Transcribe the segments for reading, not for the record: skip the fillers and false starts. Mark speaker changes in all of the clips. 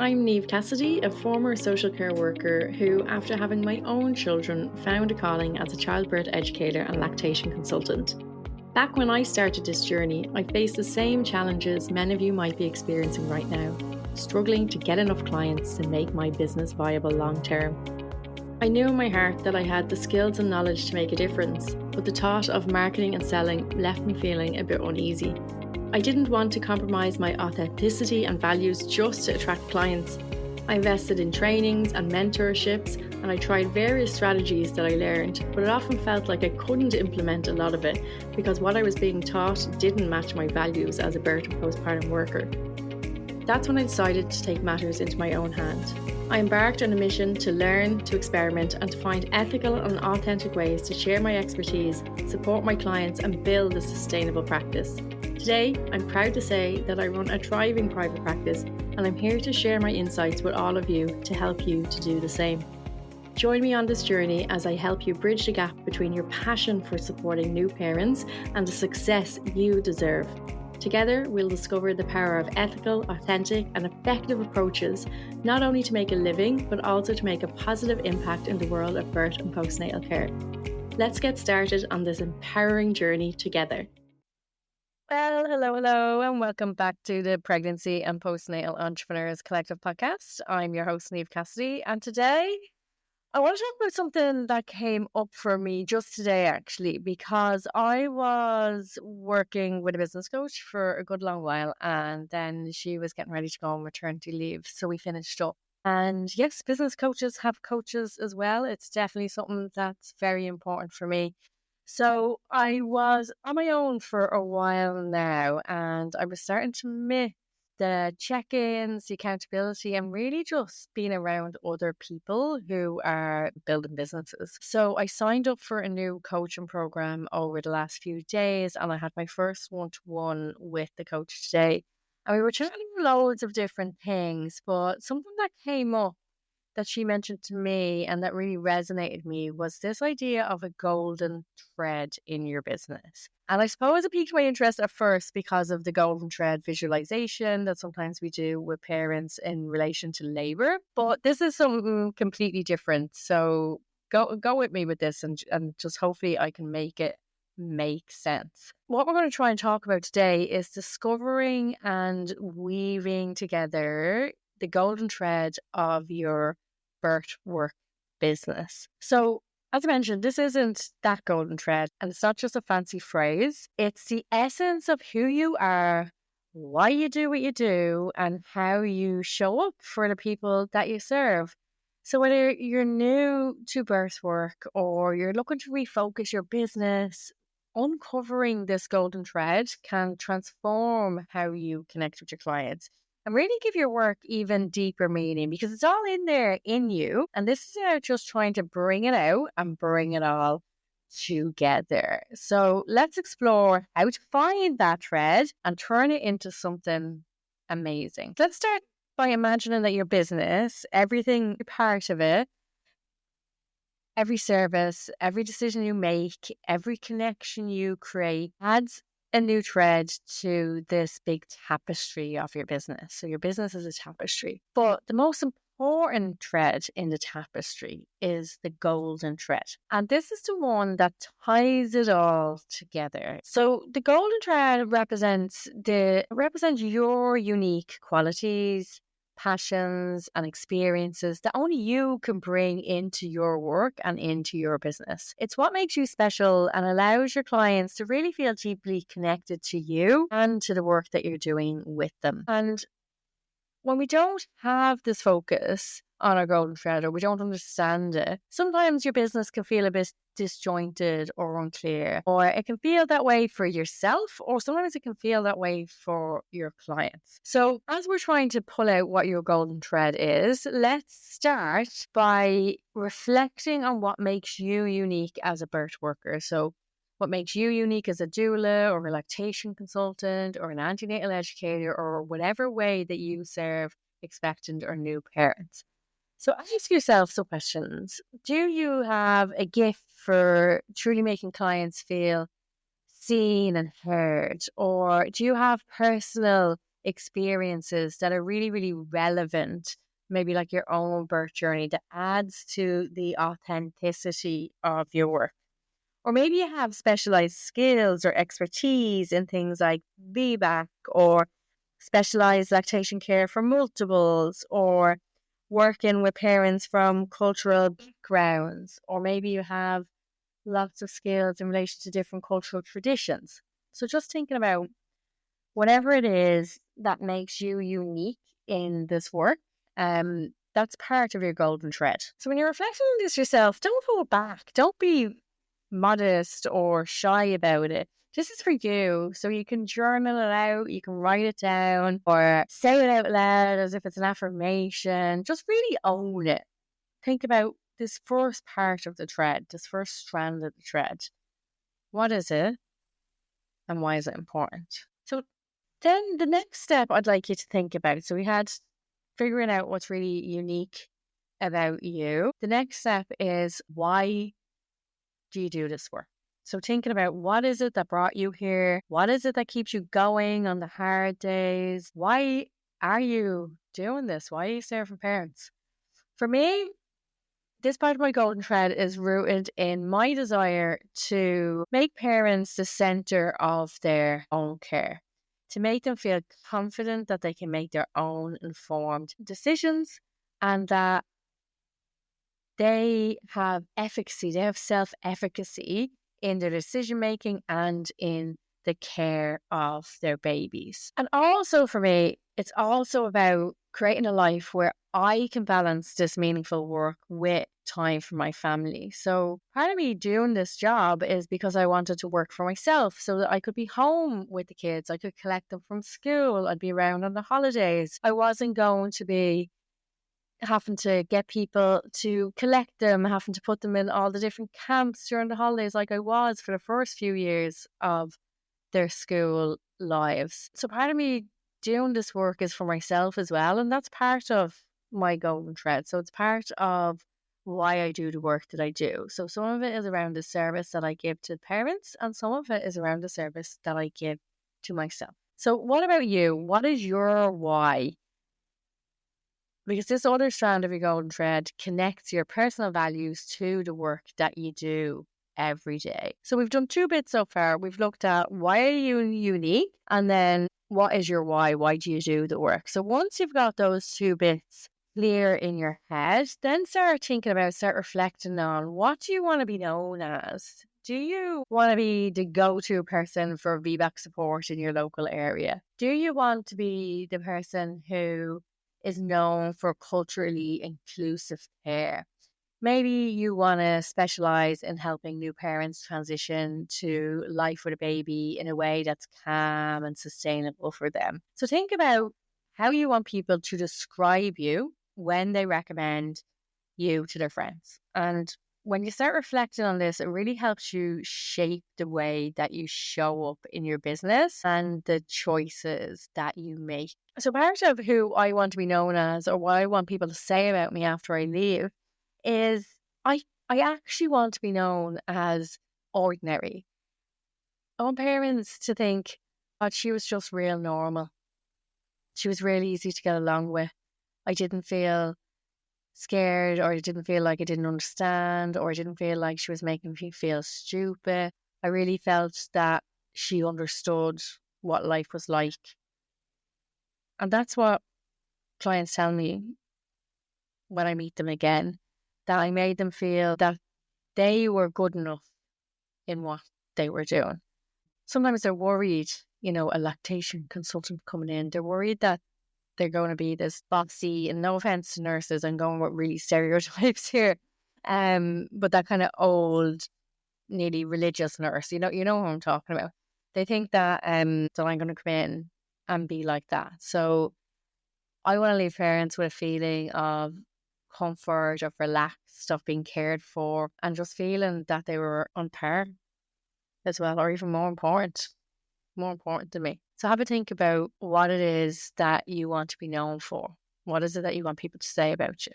Speaker 1: I'm Niamh Cassidy, a former social care worker who, after having my own children, found a calling as a childbirth educator and lactation consultant. Back when I started this journey, I faced the same challenges many of you might be experiencing right now, struggling to get enough clients to make my business viable long term. I knew in my heart that I had the skills and knowledge to make a difference, but the thought of marketing and selling left me feeling a bit uneasy. I didn't want to compromise my authenticity and values just to attract clients. I invested in trainings and mentorships, and I tried various strategies that I learned, but it often felt like I couldn't implement a lot of it because what I was being taught didn't match my values as a birth and postpartum worker. That's when I decided to take matters into my own hand. I embarked on a mission to learn, to experiment, and to find ethical and authentic ways to share my expertise, support my clients, and build a sustainable practice. Today, I'm proud to say that I run a thriving private practice, and I'm here to share my insights with all of you to help you to do the same. Join me on this journey as I help you bridge the gap between your passion for supporting new parents and the success you deserve. Together, we'll discover the power of ethical, authentic, and effective approaches, not only to make a living, but also to make a positive impact in the world of birth and postnatal care. Let's get started on this empowering journey together.
Speaker 2: Well, hello, and welcome back to the Pregnancy and Postnatal Entrepreneurs Collective podcast. I'm your host, Niamh Cassidy, and today I want to talk about something that came up for me just today, actually, because I was working with a business coach for a good long while, and then she was getting ready to go on maternity leave, so we finished up. And yes, business coaches have coaches as well. It's definitely something that's very important for me. So I was on my own for a while now, and I was starting to miss the check-ins, the accountability, and really just being around other people who are building businesses. So I signed up for a new coaching program over the last few days, and I had my first one-to-one with the coach today. And we were chatting loads of different things, but something that came up that she mentioned to me and that really resonated with me was this idea of a golden thread in your business. And I suppose it piqued my interest at first because of the golden thread visualization that sometimes we do with parents in relation to labor. But this is something completely different. So go with me with this and just hopefully I can make it make sense. What we're going to try and talk about today is discovering and weaving together the golden thread of your birth work business. So, as I mentioned, this isn't that golden thread, and it's not just a fancy phrase. It's the essence of who you are, why you do what you do, and how you show up for the people that you serve. So whether you're new to birth work or you're looking to refocus your business, uncovering this golden thread can transform how you connect with your clients and really give your work even deeper meaning because it's all in there in you. And this is about just trying to bring it out and bring it all together. So let's explore how to find that thread and turn it into something amazing. Let's start by imagining that your business, everything part of it, every service, every decision you make, every connection you create adds a new thread to this big tapestry of your business. So your business is a tapestry. But the most important thread in the tapestry is the golden thread. And this is the one that ties it all together. So the golden thread represents your unique qualities, passions and experiences that only you can bring into your work and into your business. It's what makes you special and allows your clients to really feel deeply connected to you and to the work that you're doing with them. And when we don't have this focus on our golden thread or we don't understand it, sometimes your business can feel a bit disjointed or unclear, or it can feel that way for yourself, or sometimes it can feel that way for your clients. So as we're trying to pull out what your golden thread is, let's start by reflecting on what makes you unique as a birth worker. So what makes you unique as a doula or a lactation consultant or an antenatal educator or whatever way that you serve expectant or new parents. So ask yourself some questions. Do you have a gift for truly making clients feel seen and heard? Or do you have personal experiences that are really, really relevant, maybe like your own birth journey, that adds to the authenticity of your work. Or maybe you have specialized skills or expertise in things like VBAC or specialized lactation care for multiples, or working with parents from cultural backgrounds, or maybe you have lots of skills in relation to different cultural traditions. So just thinking about whatever it is that makes you unique in this work, that's part of your golden thread. So when you're reflecting on this yourself, don't hold back. Don't be modest or shy about it. This is for you. So you can journal it out, you can write it down, or say it out loud as if it's an affirmation. Just really own it. Think about this first part of the thread, this first strand of the thread. What is it? And why is it important? So then the next step I'd like you to think about. So we had figuring out what's really unique about you. The next step is, why do you do this work? So thinking about, what is it that brought you here? What is it that keeps you going on the hard days? Why are you doing this? Why are you serving parents? For me, this part of my golden thread is rooted in my desire to make parents the center of their own care, to make them feel confident that they can make their own informed decisions, and that they have efficacy, they have self-efficacy in their decision making and in the care of their babies. And also for me, it's also about creating a life where I can balance this meaningful work with time for my family. So part of me doing this job is because I wanted to work for myself so that I could be home with the kids. I could collect them from school. I'd be around on the holidays. I wasn't going to be having to get people to collect them, having to put them in all the different camps during the holidays like I was for the first few years of their school lives. So part of me doing this work is for myself as well, and that's part of my golden thread. So it's part of why I do the work that I do. So some of it is around the service that I give to parents, and some of it is around the service that I give to myself. So what about you? What is your why? Because this other strand of your golden thread connects your personal values to the work that you do every day. So we've done 2 bits so far. We've looked at, why are you unique? And then, what is your why? Why do you do the work? So once you've got those 2 bits clear in your head, then start reflecting on, what do you want to be known as? Do you want to be the go-to person for VBAC support in your local area? Do you want to be the person who is known for culturally inclusive care? Maybe you want to specialize in helping new parents transition to life with a baby in a way that's calm and sustainable for them. So think about how you want people to describe you when they recommend you to their friends. And when you start reflecting on this, it really helps you shape the way that you show up in your business and the choices that you make. So part of who I want to be known as, or what I want people to say about me after I leave, is I actually want to be known as ordinary. I want parents to think, oh, she was just real normal. She was really easy to get along with. I didn't feel scared, or I didn't feel like I didn't understand, or I didn't feel like she was making me feel stupid. I really felt that she understood what life was like. And that's what clients tell me when I meet them again, that I made them feel that they were good enough in what they were doing. Sometimes they're worried, a lactation consultant coming in, they're worried that they're going to be this bossy, and no offense to nurses, I'm going with really stereotypes here, but that kind of old, nearly religious nurse, you know what I'm talking about. They think that that I'm going to come in and be like that. So I want to leave parents with a feeling of comfort, of relaxed, of being cared for, and just feeling that they were on par as well, or even more important to me. So have a think about what it is that you want to be known for. What is it that you want people to say about you?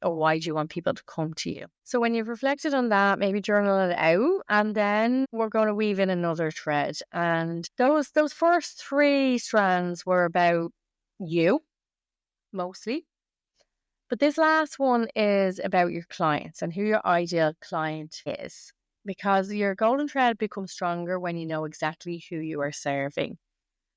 Speaker 2: or why do you want people to come to you? So when you've reflected on that, maybe journal it out, and then we're going to weave in another thread. And those first 3 strands were about you, mostly. But this last one is about your clients and who your ideal client is, because your golden thread becomes stronger when you know exactly who you are serving.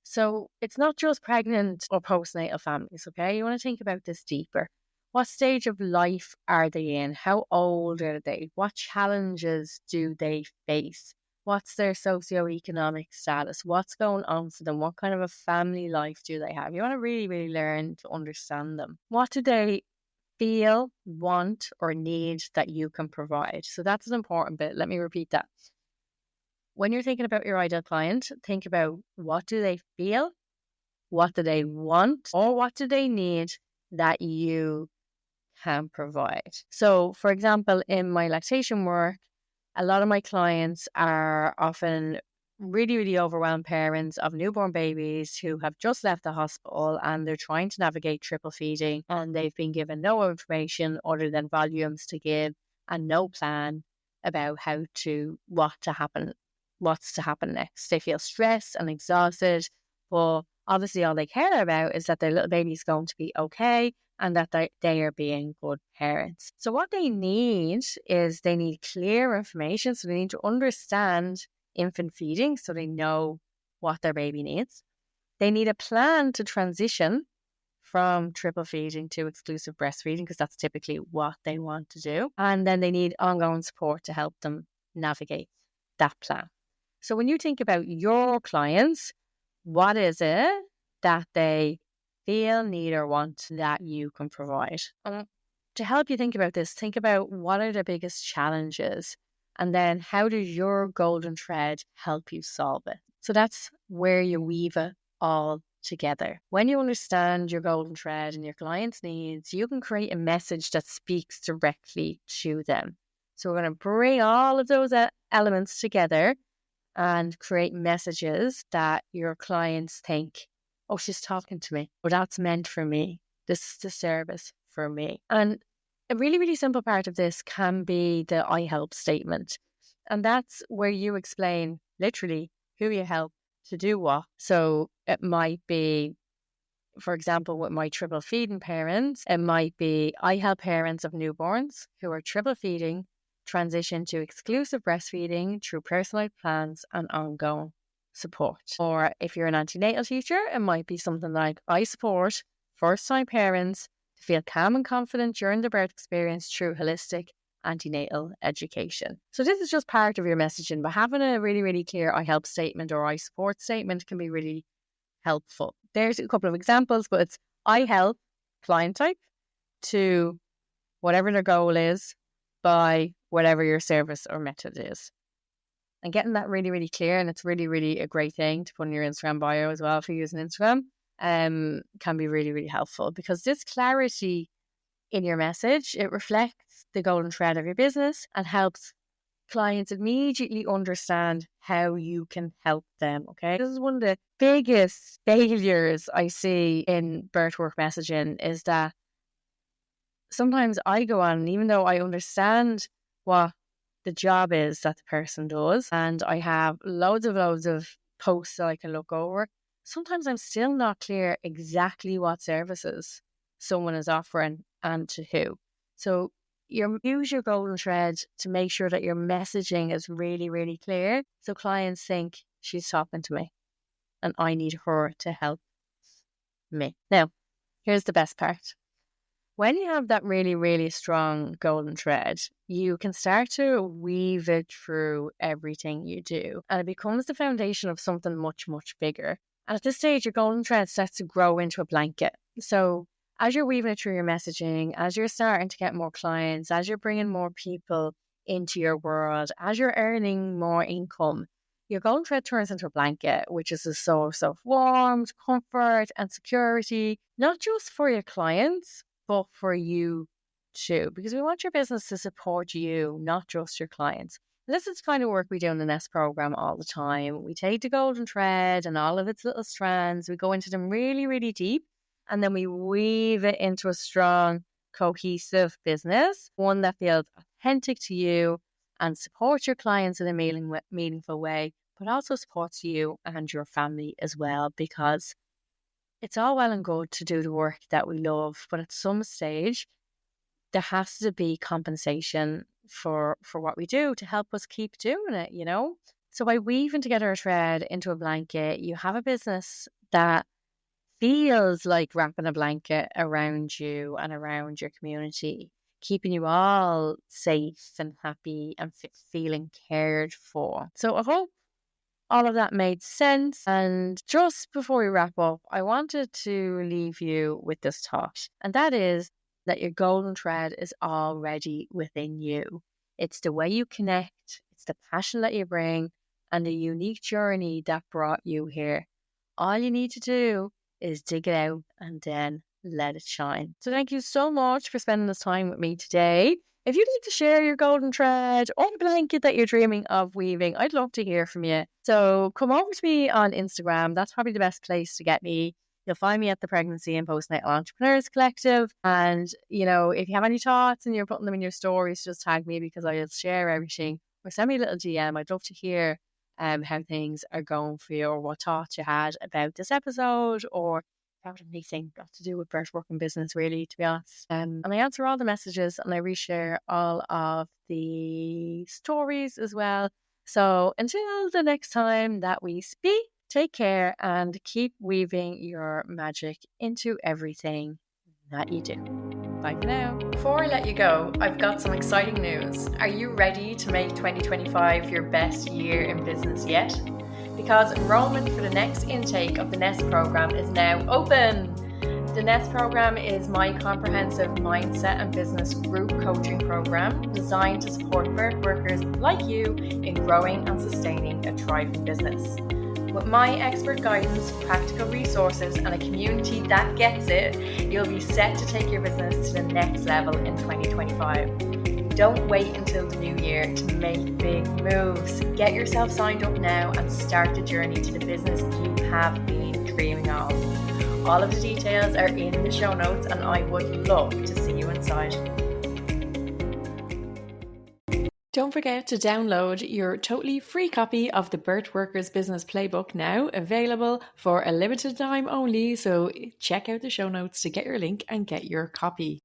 Speaker 2: So it's not just pregnant or postnatal families, okay? You want to think about this deeper. What stage of life are they in? How old are they? What challenges do they face? What's their socioeconomic status? What's going on for them? What kind of a family life do they have? You want to really, really learn to understand them. What do they feel, want, or need that you can provide? So that's an important bit. Let me repeat that. When you're thinking about your ideal client, think about what do they feel, what do they want, or what do they need that you can provide. So, for example, in my lactation work, a lot of my clients are often really, really overwhelmed parents of newborn babies who have just left the hospital and they're trying to navigate triple feeding, and they've been given no information other than volumes to give and no plan about what's to happen next. They feel stressed and exhausted, but obviously all they care about is that their little baby's going to be okay and that they are being good parents. So what they need is they need clear information. So they need to understand infant feeding so they know what their baby needs. They need a plan to transition from triple feeding to exclusive breastfeeding, because that's typically what they want to do. And then they need ongoing support to help them navigate that plan. So when you think about your clients, what is it that they feel, need, or want that you can provide? To help you think about this, think about what are the biggest challenges, and then how does your golden thread help you solve it? So that's where you weave it all together. When you understand your golden thread and your client's needs, you can create a message that speaks directly to them. So we're going to bring all of those elements together and create messages that your clients think, oh, she's talking to me. Oh, that's meant for me. This is the service for me. And a really, really simple part of this can be the I help statement. And that's where you explain literally who you help to do what. So it might be, for example, with my triple feeding parents, it might be I help parents of newborns who are triple feeding transition to exclusive breastfeeding through personalized plans and ongoing support. Or if you're an antenatal teacher, it might be something like I support first-time parents to feel calm and confident during the birth experience through holistic antenatal education. So this is just part of your messaging, but having a really, really clear I help statement or I support statement can be really helpful. There's a couple of examples, but it's I help client type to whatever their goal is by whatever your service or method is. And getting that really, really clear, and it's really, really a great thing to put in your Instagram bio as well if you're using Instagram, can be really, really helpful, because this clarity in your message, it reflects the golden thread of your business and helps clients immediately understand how you can help them. Okay, this is one of the biggest failures I see in birth work messaging, is that sometimes I go on, even though I understand what the job is that the person does, and I have loads of posts that I can look over, sometimes I'm still not clear exactly what services someone is offering and to who. So use your golden thread to make sure that your messaging is really, really clear, so clients think she's talking to me and I need her to help me. Now, here's the best part. When you have that really, really strong golden thread, you can start to weave it through everything you do, and it becomes the foundation of something much, much bigger. And at this stage, your golden thread starts to grow into a blanket. So as you're weaving it through your messaging, as you're starting to get more clients, as you're bringing more people into your world, as you're earning more income, your golden thread turns into a blanket, which is a source of warmth, comfort, and security, not just for your clients, but for you too, because we want your business to support you, not just your clients. And this is the kind of work we do in the Nest program all the time. We take the golden thread and all of its little strands, we go into them really, really deep, and then we weave it into a strong cohesive business, one that feels authentic to you and supports your clients in a meaningful way, but also supports you and your family as well, because it's all well and good to do the work that we love, but at some stage, there has to be compensation for what we do to help us keep doing it, you know? So by weaving together a thread into a blanket, you have a business that feels like wrapping a blanket around you and around your community, keeping you all safe and happy and feeling cared for. So I hope all of that made sense. And just before we wrap up, I wanted to leave you with this thought, and that is that your golden thread is already within you. It's the way you connect, it's the passion that you bring, and the unique journey that brought you here. All you need to do is dig it out and then let it shine. So thank you so much for spending this time with me today. If you'd like to share your golden thread or the blanket that you're dreaming of weaving, I'd love to hear from you. So come over to me on Instagram. That's probably the best place to get me. You'll find me at the Pregnancy and Postnatal Entrepreneurs Collective. And, you know, if you have any thoughts and you're putting them in your stories, just tag me, because I'll share everything. Or send me a little DM. I'd love to hear how things are going for you, or what thoughts you had about this episode, or about anything got to do with birth, work and business, really, to be honest. And I answer all the messages and I reshare all of the stories as well. So until the next time that we speak, take care and keep weaving your magic into everything that you do. Bye for now.
Speaker 1: Before I let you go, I've got some exciting news. Are you ready to make 2025 your best year in business yet? Because enrollment for the next intake of the NEST program is now open. The NEST program is my comprehensive mindset and business group coaching program designed to support birth workers like you in growing and sustaining a thriving business. With my expert guidance, practical resources, and a community that gets it, you'll be set to take your business to the next level in 2025. Don't wait until the new year to make big moves. Get yourself signed up now and start the journey to the business you have been dreaming of. All of the details are in the show notes, and I would love to see you inside. Don't forget to download your totally free copy of the Birth Workers Business Playbook, now available for a limited time only. So check out the show notes to get your link and get your copy.